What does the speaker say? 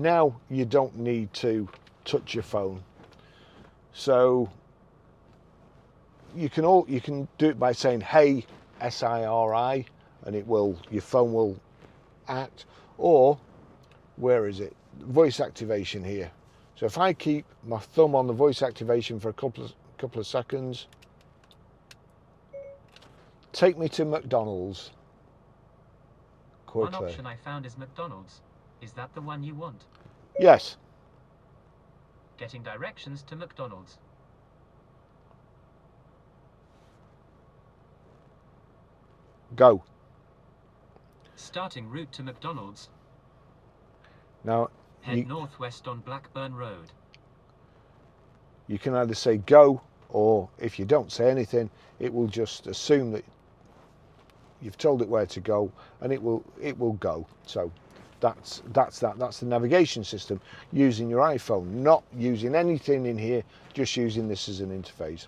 Now you don't need to touch your phone. So you can do it by saying hey SIRI, and your phone will act. Or where is it? Voice activation here. So if I keep my thumb on the voice activation for a couple of seconds, take me to McDonald's. Quickly. One option I found is McDonald's. Is that the one you want? Yes. Getting directions to McDonald's. Go. Starting route to McDonald's. Now head northwest on Blackburn Road. You can either say go, or if you don't say anything, it will just assume that you've told it where to go, and it will go. So that's the navigation system using your iPhone, not using anything in here, just using this as an interface.